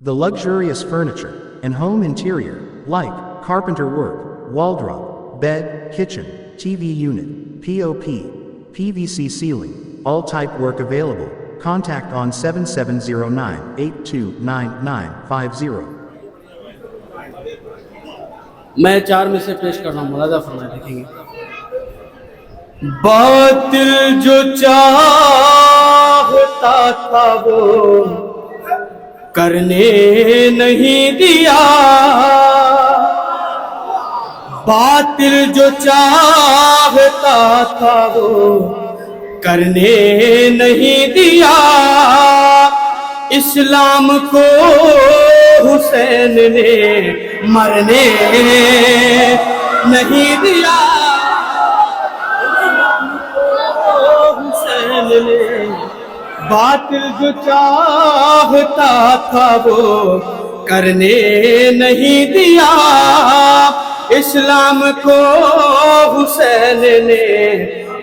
The luxurious furniture and home interior, like carpenter work, wardrobe, bed, kitchen, TV unit, POP, PVC ceiling, all type work available. Contact on 7709829950. میں چار میں سے پیش کر رہا ہوں، ملاحظہ فرمائیں، دیکھیں گے۔ باطل جو چاہتا تھا وہ کرنے نہیں دیا، باطل جو چاہتا تھا وہ کرنے نہیں دیا، اسلام کو حسین نے مرنے نہیں دیا، حسین نے باطل جو چاہتا تھا وہ کرنے نہیں دیا، اسلام کو حسین نے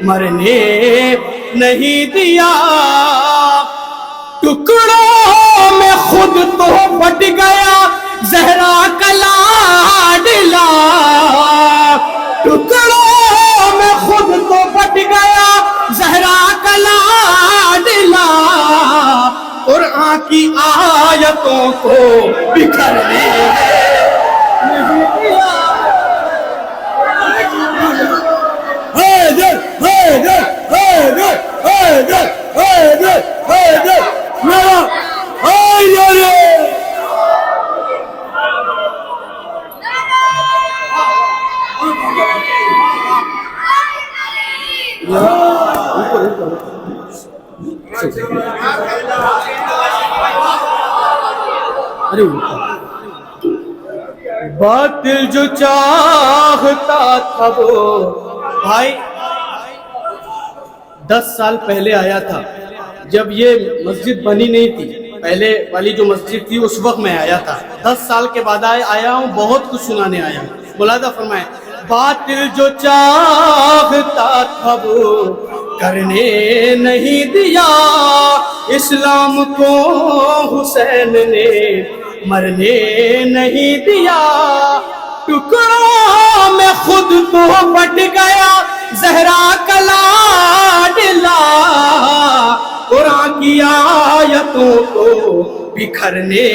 مرنے نہیں دیا، ٹکڑوں میں خود تو پھٹ گیا زہرا کا لاڈلا، ٹکڑوں میں خود تو پھٹ گیا زہرا کا لاڈلا، قرآن کی آیتوں کو بکھرنے نہیں دیا، حیدر حیدر حیدر حیدر حیدر حیدر میرا حیدر۔ باطل جو چاہتا تھا وہ، بھائی 10 سال پہلے آیا تھا جب یہ مسجد بنی نہیں تھی، پہلے والی جو مسجد تھی اس وقت میں آیا تھا، 10 سال کے بعد آیا ہوں، بہت کچھ سنانے آیا ہوں، ملاحظہ فرمائیں۔ باطل جو چاہتا تھا وہ کرنے نہیں دیا، اسلام کو حسین نے مرنے نہیں دیا، ٹکڑوں میں خود تو پھٹ گیا زہرا کا لاڈلا، قرآن کی آیتوں کو بکھرنے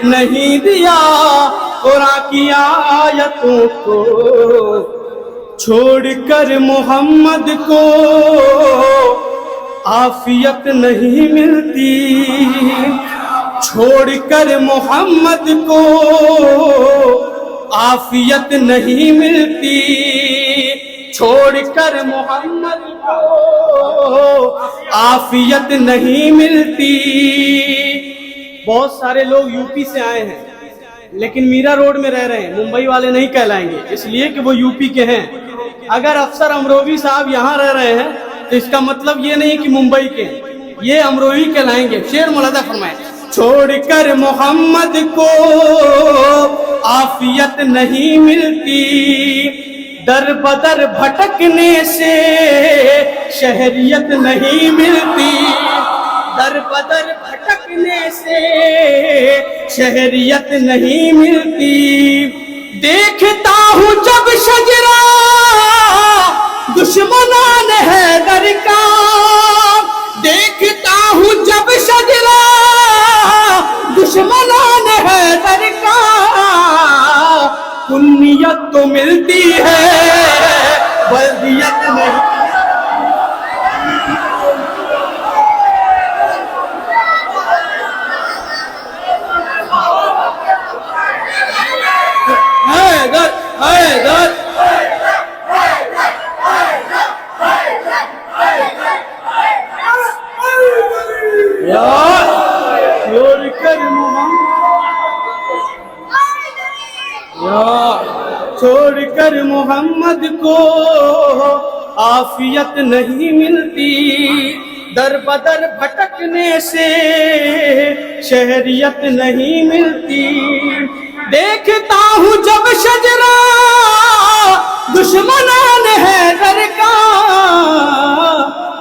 نہیں دیا، قرآن کی آیتوں کو چھوڑ کر محمد کو عافیت نہیں ملتی، چھوڑ کر محمد کو عافیت نہیں ملتی، چھوڑ کر محمد کو عافیت نہیں ملتی۔ بہت سارے لوگ یو پی سے آئے ہیں لیکن میرا روڈ میں رہ رہے ہیں، ممبئی والے نہیں کہلائیں گے اس لیے کہ وہ یو پی کے ہیں۔ اگر افسر امروہی صاحب یہاں رہ رہے ہیں تو اس کا مطلب یہ نہیں کہ ممبئی کے ہیں، یہ امروہی کہلائیں گے۔ شعر ملاحظہ فرمائیں۔ چھوڑ کر محمد کو عافیت نہیں ملتی، در بدر بھٹکنے سے شہریت نہیں ملتی، در بدر بھٹکنے سے شہریت نہیں ملتی، دیکھتا ہوں جب شجرہ دشمنان حیدر کا، دیکھتا ہوں جب شجرہ دشمنان حیدر کا، کنیت تو ملتی ہے بلدیت نہیں، حیدر حیدر چھوڑ کر چھوڑ کر محمد کو عافیت نہیں ملتی، در بدر بھٹکنے سے شہریت نہیں ملتی، دیکھتا ہوں جب شجرہ دشمنان حیدر کا،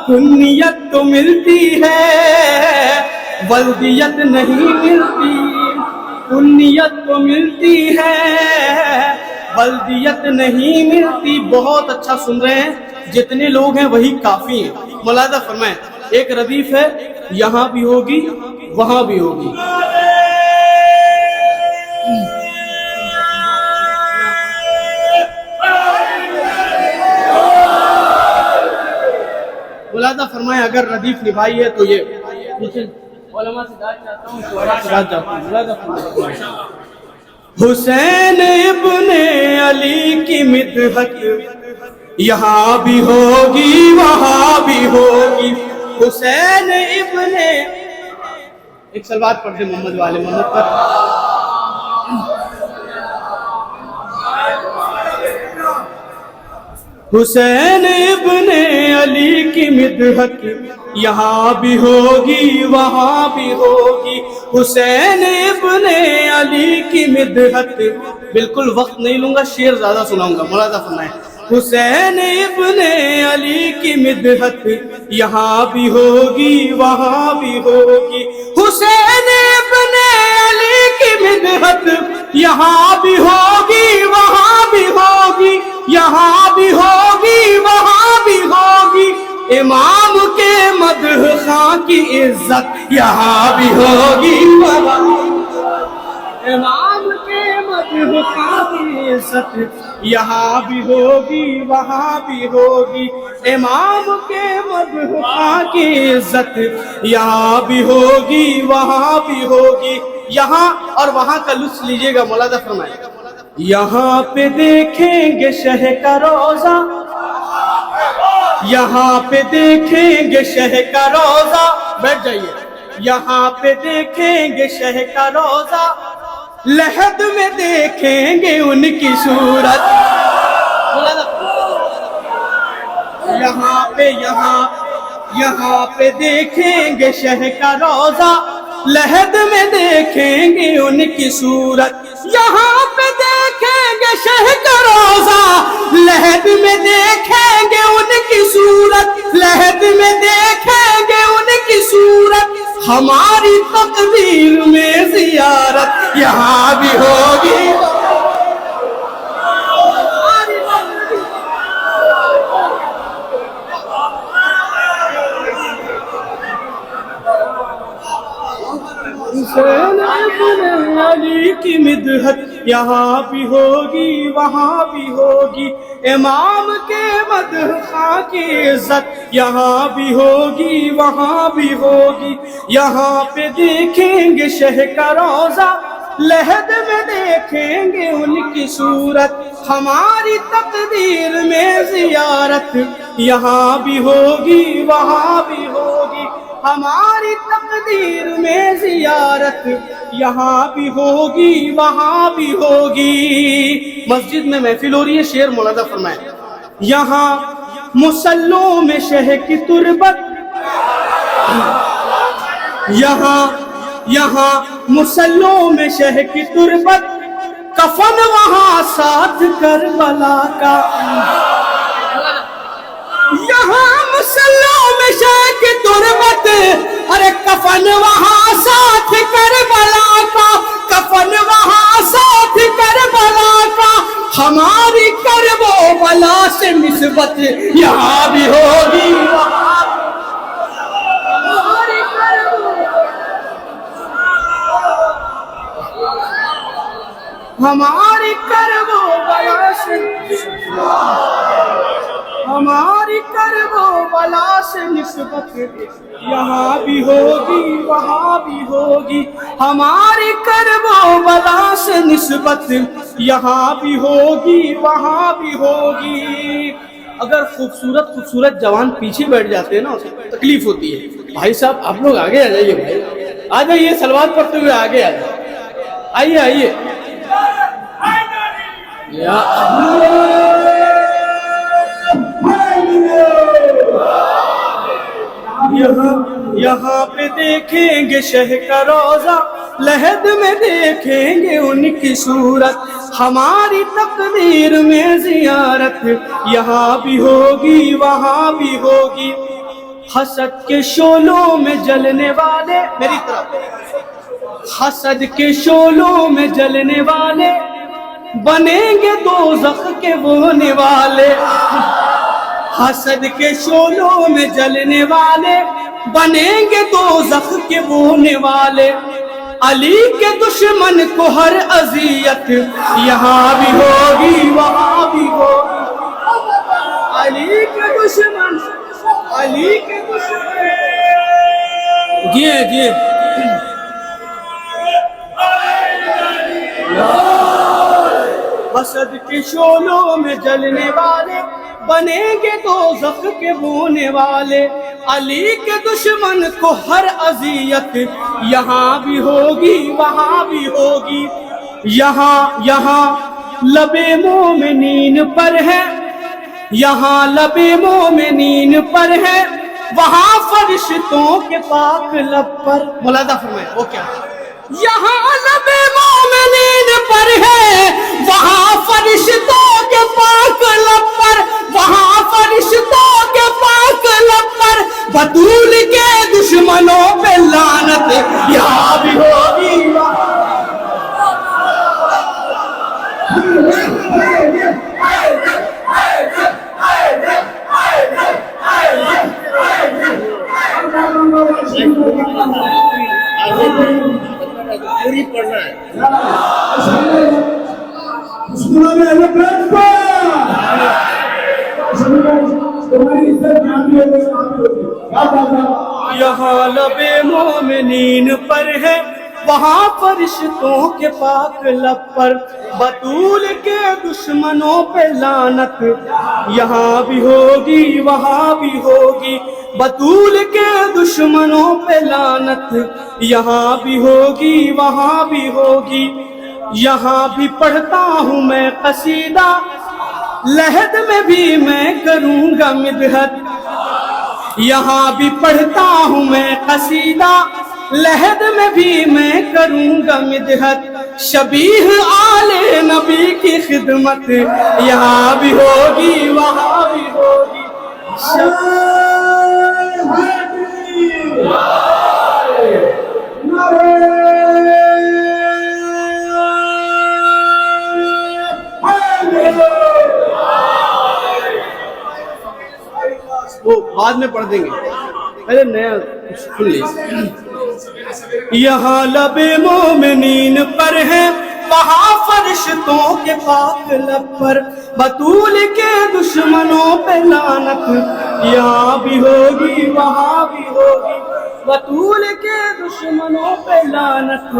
کنیت تو ملتی ہے ولدیت نہیں ملتی۔ کلیت تو ملتی ہے بلدیت نہیں ملتی. بہت اچھا سن رہے ہیں, جتنے لوگ ہیں وہی کافی ہیں. ملاحظہ فرمائیں, ایک ردیف ہے, یہاں بھی ہوگی وہاں بھی ہوگی. ملاحظہ فرمائیں, اگر ردیف نبھائی ہے تو یہ علماء سے داد چاہتا ہوں, شعراء سے داد چاہتا ہوں. ملاحظہ فرمائیں, حسین ابن علی کی مدحت یہاں بھی ہوگی وہاں بھی ہوگی. حسین ابن, ایک سلوات پڑھ دیں محمد والے محمد پر. حسین ابن علی کی مدحت یہاں بھی ہوگی وہاں بھی ہوگی. حسین ابن علی کی مدحت, بالکل وقت نہیں لوں گا, شعر زیادہ سناؤں گا. ملاحظہ فرمائیں, حسین ابن علی کی مدحت یہاں بھی ہوگی وہاں بھی ہوگی. حسین ابن علی کی مدحت یہاں بھی ہوگی وہاں بھی ہوگی, یہاں بھی ہوگی وہاں بھی ہوگی. امام کے مدح خواں کی عزت یہاں بھی ہوگی وہاں بھی ہوگی. امام کے مدح خواں کی عزت یہاں بھی ہوگی وہاں بھی ہوگی. امام کے مدح خواں کی عزت یہاں بھی ہوگی وہاں بھی ہوگی. یہاں اور وہاں کا لطف لیجئے گا. ملاحظہ فرمائیں, یہاں پہ دیکھیں گے شہ کا روزہ, یہاں پہ دیکھیں گے شہ کا روزہ. بیٹھ جائیے. یہاں پہ دیکھیں گے شہ کا روزہ, لحد میں دیکھیں گے ان کی صورت. یہاں پہ دیکھیں گے شہ کا روزہ, لحد میں دیکھیں گے ان کی صورت. یہاں پہ دیکھیں گے شہ کا روزہ, لحد میں دیکھیں گے ان کی صورت. لحد میں دیکھیں گے ان کی صورت. ہماری تقدیر میں زیارت یہاں بھی ہوگی. حسین ابن علی کی مدحت یہاں بھی ہوگی وہاں بھی ہوگی. امام کے مدح خواں کی عزت یہاں بھی ہوگی وہاں بھی ہوگی. یہاں پہ دیکھیں گے شہ کا روزہ, لحد میں دیکھیں گے ان کی صورت. ہماری تقدیر میں زیارت یہاں بھی ہوگی وہاں بھی ہوگی. ہماری تقدیر میں زیارت یہاں بھی ہوگی وہاں بھی ہوگی. مسجد میں محفل ہو رہی ہے, شعر ملاحظہ فرمائیں. یہاں مصلوں میں شہ کی تربت, یہاں مصلوں میں شہ کی تربت, کفن وہاں ساتھ کربلا کا. یہاں مصلوں میں شہ کی تربت, ارے کفن وہاں ساتھ کربلا کا. کفن وہاں ساتھ کربلا کا. ہماری کرب و بلا سے نسبت یہاں بھی ہوگی وہاں بھی. ہماری کرب و بلا سے, ہماری کرب و بلا سے نسبت یہاں بھی ہوگی وہاں بھی ہوگی. ہماری کرب و بلا سے نسبت یہاں بھی ہوگی وہاں بھی ہوگی. اگر خوبصورت جوان پیچھے بیٹھ جاتے ہیں نا, تکلیف ہوتی ہے. بھائی صاحب آپ لوگ آگے آ جائیے, بھائی آ جائیے, سلوات پڑھتے ہوئے آگے آ جائیے. آئیے آئیے. یہاں پہ دیکھیں گے شہ کا روزہ, لحد میں دیکھیں گے ان کی صورت. ہماری تقدیر میں زیارت یہاں بھی ہوگی وہاں بھی ہوگی. حسد کے شعلوں میں جلنے والے, میری طرف حسد کے شعلوں میں جلنے والے بنیں گے دوزخ کے بونے والے. حسد کے شعلوں میں جلنے والے بنیں گے دوزخ کے بونے والے. علی کے دشمن کو ہر اذیت یہاں بھی ہوگی وہاں بھی ہوگی. علی کے دشمن جی حسد کے شعلوں میں جلنے والے بنیں گے دوزخ کے بونے والے. علی کے دشمن کو ہر اذیت یہاں بھی ہوگی وہاں بھی ہوگی. یہاں لب مومنین پر ہے, یہاں لب مومنین پر ہے, وہاں فرشتوں کے پاک لب پر. ملاحظہ فرمائیں وہ کیا؟ یہاں لب مومنین پر ہے, وہاں فرشتوں کے پاک لب پر, وہاں فرشتوں کے پاک لب پر. بطول کے دشمنوں پہ لعنت یہاں بھی ہوگی. پوری پڑھنا ہے. یہاں لب مومنین پر ہے, وہاں فرشتوں کے پاک لب پر. بطول کے دشمنوں پہ لعنت یہاں بھی ہوگی وہاں بھی ہوگی. بطول کے دشمنوں پہ لعنت یہاں بھی ہوگی وہاں بھی ہوگی. یہاں بھی پڑھتا ہوں میں قصیدہ, لحد میں بھی میں کروں گا مدحت. یہاں بھی پڑھتا ہوں میں قصیدہ, لحد میں بھی میں کروں گا مدحت. شبیہ آل نبی کی خدمت یہاں بھی ہوگی وہاں بھی ہوگی. وہ بعد میں پڑھ دیں گے, پہلے نیا سن لیجیے. یہاں لب مومنین پر ہے, وہاں فرشتوں کے پاک لب پر. بطول کے دشمنوں پہ لعنت یہاں بھی ہوگی وہاں بھی ہوگی. بطول کے دشمنوں پہ لعنت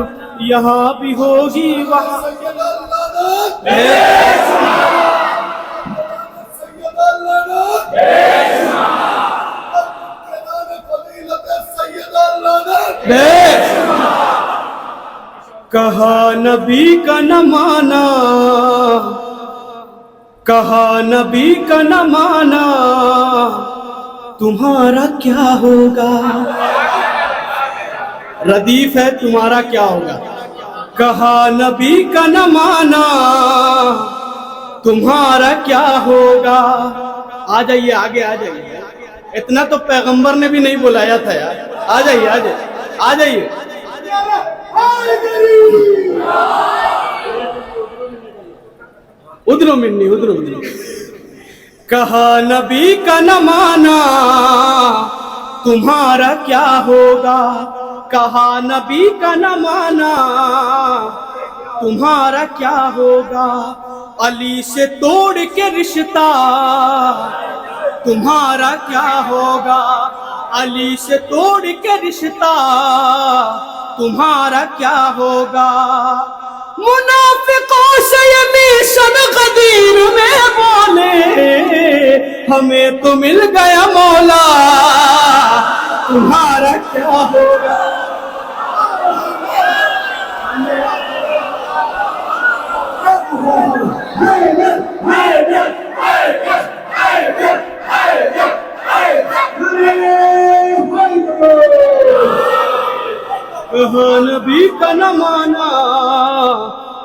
یہاں بھی ہوگی وہاں. کہا نبی کا نہ مانا, کہا نبی کا نہ مانا, تمہارا کیا ہوگا. ردیف ہے تمہارا کیا ہوگا. کہا نبی کا نہ مانا, تمہارا کیا ہوگا. آ جائیے آگے آ جائیے, اتنا تو پیغمبر نے بھی نہیں بلایا تھا یار. آ جائیے آ جائیے آ جائیے. ادھرو منی ادھرو. کہا نبی کا نہ مانا, تمہارا کیا ہوگا. کہا نبی کا نہ مانا, تمہارا کیا ہوگا. علی سے توڑ کے رشتہ تمہارا کیا ہوگا. علی سے توڑ کے رشتہ تمہارا کیا ہوگا. منافقوں سے یہ میثاق غدیر میں بولے, ہمیں تو مل گیا مولا, تمہارا کیا ہوگا. کہا نبی کا نہ مانا,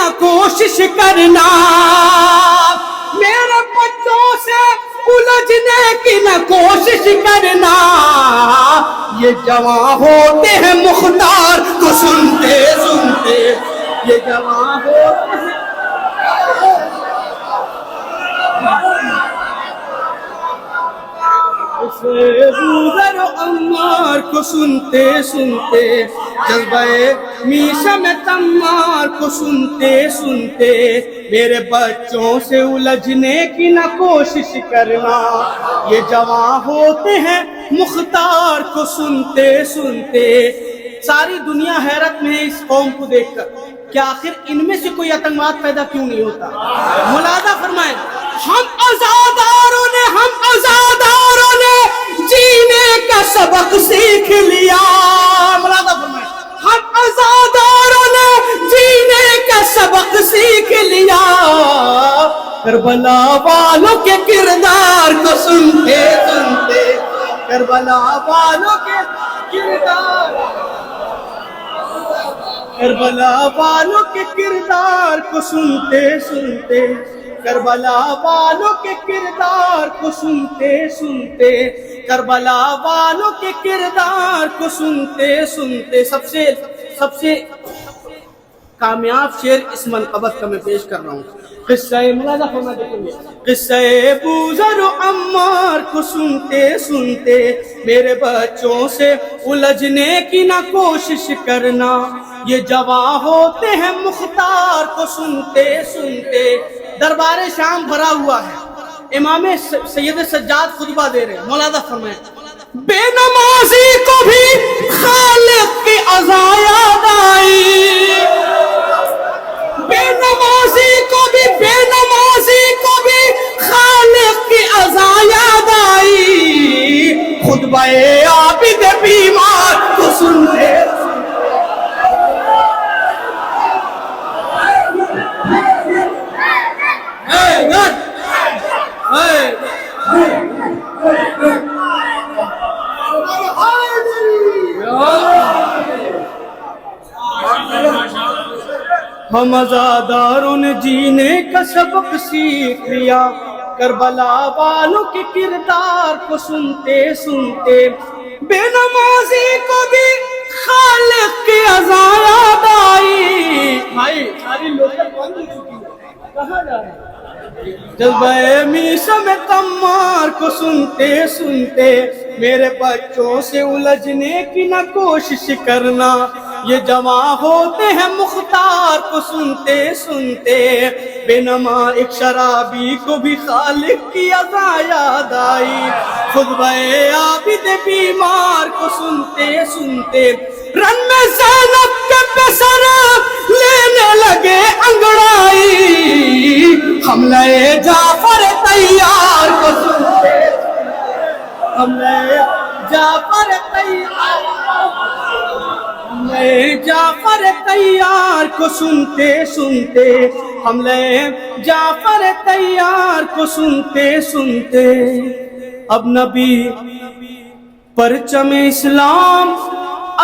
نہ کوشش کرنا، میرے بچوں سے الجھنے کی نہ کوشش کرنا، یہ جوان ہوتے ہیں مختار کو سنتے سنتے، یہ جوان ہوتے ہیں بوذر و عمار کو سنتے سنتے، جذبہ میشہ میں تمار کو سنتے سنتے، میرے بچوں سے الجھنے کی نہ کوشش کرنا، یہ جوان ہوتے ہیں مختار کو سنتے سنتے۔ ساری دنیا حیرت میں ہے اس قوم کو دیکھ کر کہ آخر ان میں سے کوئی آتنکواد پیدا کیوں نہیں ہوتا۔ ملاحظہ فرمائیں، ہم آزاداروں نے جینے کا سبق سیکھ لیا، ملاحظہ فرمائیں، ہم آزاداروں نے جینے کا سبق سیکھ لیا، کربلا والوں کے کردار کو سنتے سنتے، کربلا والوں کے کردار، کربلا والوں کے کردار کو سنتے سنتے، کربلا والوں کے کردار کو سنتے سنتے، کربلا والوں کے کردار کو سنتے سنتے۔ سب سے کامیاب شعر اس منقبت کا میں پیش کر رہا ہوں، قصہ ملاحظہ فرما دیکھیں گے، قصہ بوذر و عمار کو سنتے سنتے، میرے بچوں سے الجھنے کی نہ کوشش کرنا، یہ جوان ہوتے ہیں مختار کو سنتے سنتے۔ دربار شام بھرا ہوا ہے، امام سید سجاد خطبہ دے رہے ہیں، ملاحظہ فرمائیں، بے نمازی کو بھی خالق کی عزا یاد آئی، بے نمازی کو بھی خالق کی عزا یاد آئی، خطبہ عابد بیمار کو سنتے ہم آزاداروں نے جینے کا سبق سیکھ لیا، کربلا والوں کے کردار کو سنتے سنتے، بے نمازی کو بھی خالق کی عزا یاد آئی۔ بھائی ساری لوکل بند ہو چکی ہے، کہاں جا رہے ہیں؟ جذبہ میشہ میں تمار کو سنتے سنتے، میرے بچوں سے الجھنے کی نہ کوشش کرنا، یہ جوان ہوتے ہیں مختار کو سنتے سنتے، بے نما ایک شرابی کو بھی خالق کی عزا یاد آئی، خطبہ عابد بیمار کو سنتے سنتے، رن میں زینب کے پسر لینے لگے انگڑائی، حملہ جعفر تیار کو سنتے، حملہ جعفر تیار، حملہ جعفر تیار کو سنتے سنتے، حملہ جعفر تیار کو سنتے سنتے، اب نبی پرچم اسلام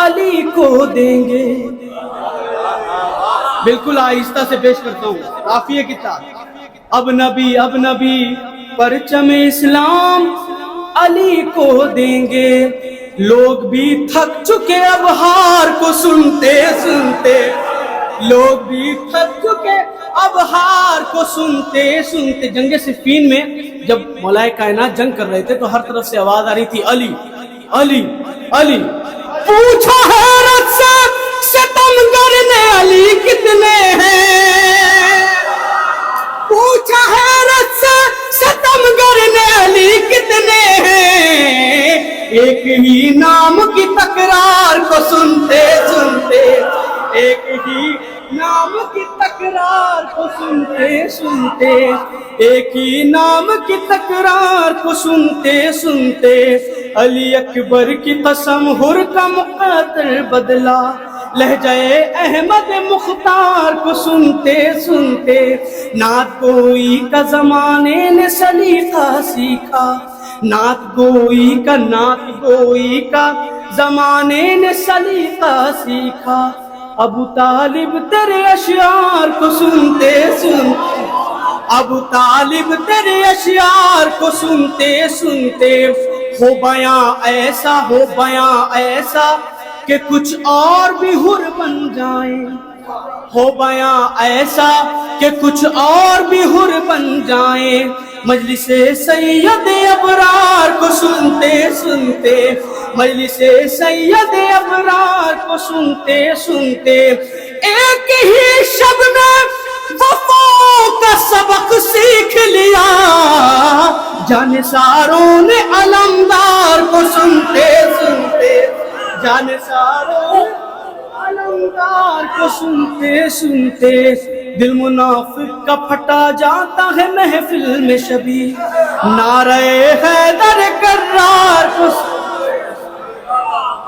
علی کو دیں گے، بالکل آہستہ سے پیش کرتا ہوں، قافیے کی تعداد، اب نبی پرچم اسلام علی کو دیں گے، لوگ بھی تھک چکے اب ہار کو سنتے سنتے، لوگ بھی تھک چکے اب ہار کو سنتے سنتے۔ جنگ صفین میں جب مولا کائنات جنگ کر رہے تھے تو ہر طرف سے آواز آ رہی تھی، علی علی علی، پوچھا حیرت سے ستمگر نے علی کتنے ہیں، پوچھا حیرت سے ستمگر نے علی کتنے ہیں، ایک ہی نام کی تکرار کو سنتے سنتے، ایک ہی نام کی تکرار کو سنتے سنتے، ایک ہی نام کی تکرار کو سنتے سنتے، علی اکبر کی قسم ہر کا مقدر بدلا، لہجہ احمد مختار کو سنتے سنتے، نعت گوئی کا زمانے نے سلیقہ سیکھا، نعت گوئی کا زمانے نے سلیقہ سیکھا، ابو طالب تیرے اشعار کو سنتے سنتے، ابو طالب تیرے اشعار کو سنتے سنتے، ہو بیاں ایسا، ہو بیاں ایسا کہ کچھ اور بھی حر بن جائیں، ہو بیاں ایسا کہ کچھ اور بھی حر بن جائیں، مجلس سید ابرار کو سنتے سنتے، مجلس سید ابرار کو سنتے سنتے، ایک ہی شب میں وفا کا سبق سیکھ لیا، جانثاروں نے علمدار کو سنتے سنتے، جانثاروں علمدار کو سنتے سنتے، دل منافق کا پھٹا جاتا ہے محفل میں شبی، نعرہ حیدر کرار کو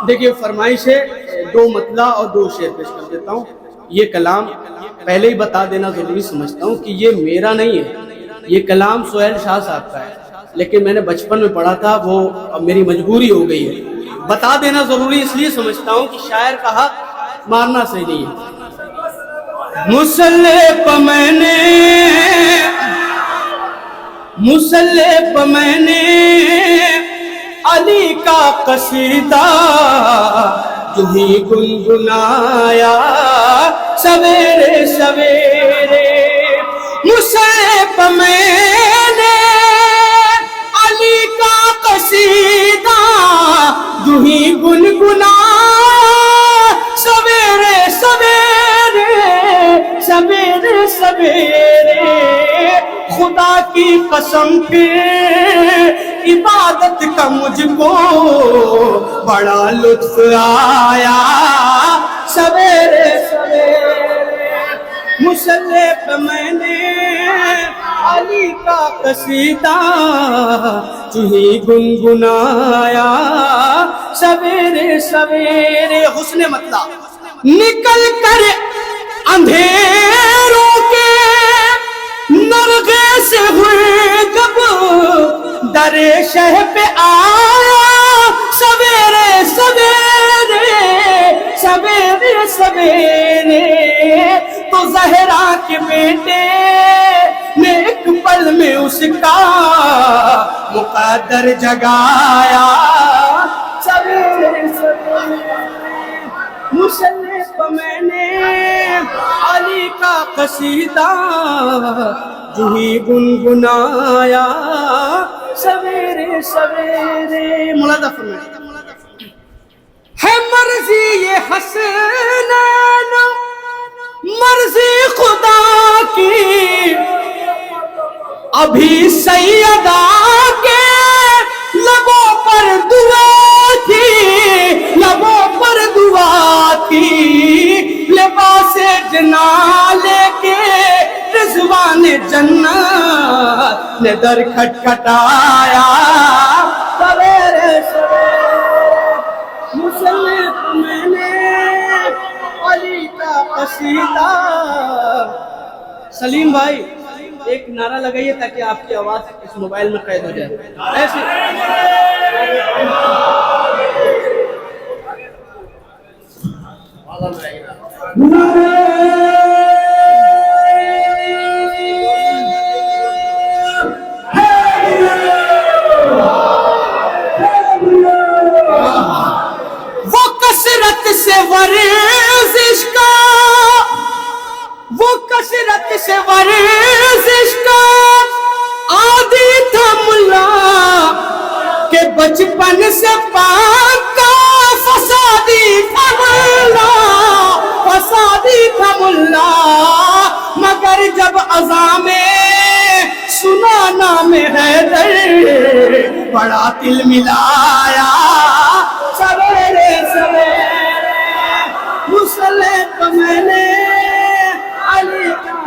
دیکھیے فرمائش ہے، 2 مطلع اور 2 شعر پیش کر دیتا ہوں۔ یہ کلام پہلے ہی بتا دینا ضروری سمجھتا ہوں کہ یہ میرا نہیں ہے، یہ کلام سہیل شاہ صاحب کا ہے، لیکن میں نے بچپن میں پڑھا تھا، وہ اب میری مجبوری ہو گئی ہے، بتا دینا ضروری اس لیے سمجھتا ہوں کہ شاعر کا حق مارنا صحیح نہیں ہے۔ مصلح پہ میں نے، مصلح پہ میں نے علی کا قصیدہ جو ہی گنگنایا سویرے سویرے، مصلح پہ میں نے علی کا قصیدہ جو ہی گنگنایا سویرے سویرے، سویرے سویرے، خدا کی قسم پہ عبادت کا مجھ کو بڑا لطف آیا سویرے سویرے، مصلح پہ میں نے علی کا قصیدہ جو ہی گنگنایا سویرے سویرے۔ حسن مطلب نکل کر اندھیروں کے نرغے سے ہوئے جب در شہ پہ آیا سویرے سویرے، سویرے سویرے، تو زہرا کے بیٹے نے ایک پل میں اس کا مقدر جگایا سویرے سویرے، مصلح پہ میں نے علی کا قصیدہ جو ہی گنگنایا سویرے سویرے۔ ملازہ فرمائے ہے مرضی یہ حسنین، مرضی خدا کی، ابھی سیدہ کے لبوں پر دعا تھی، لبوں پر دعا تھی، لباس جنا لے کے رضوان جنت نے در کھٹکھٹایا سویرے سویرے، مصلح پہ میں نے علی کا قصیدہ۔ سلیم بھائی ایک نعرہ لگائیے تاکہ آپ کی آواز اس موبائل میں قید ہو جائے ایسے۔ وہ کثرت سے ورزش کا، وہ کثرت سے ورزش کا عادی تھا ملا کہ بچپن سے پاکا فسادی تھا ملا، فسادی تھا ملا، مگر جب اذان میں سنا نام حیدر بڑا دل ملایا سویرے سویرے، مصلح پہ میں نے علی کا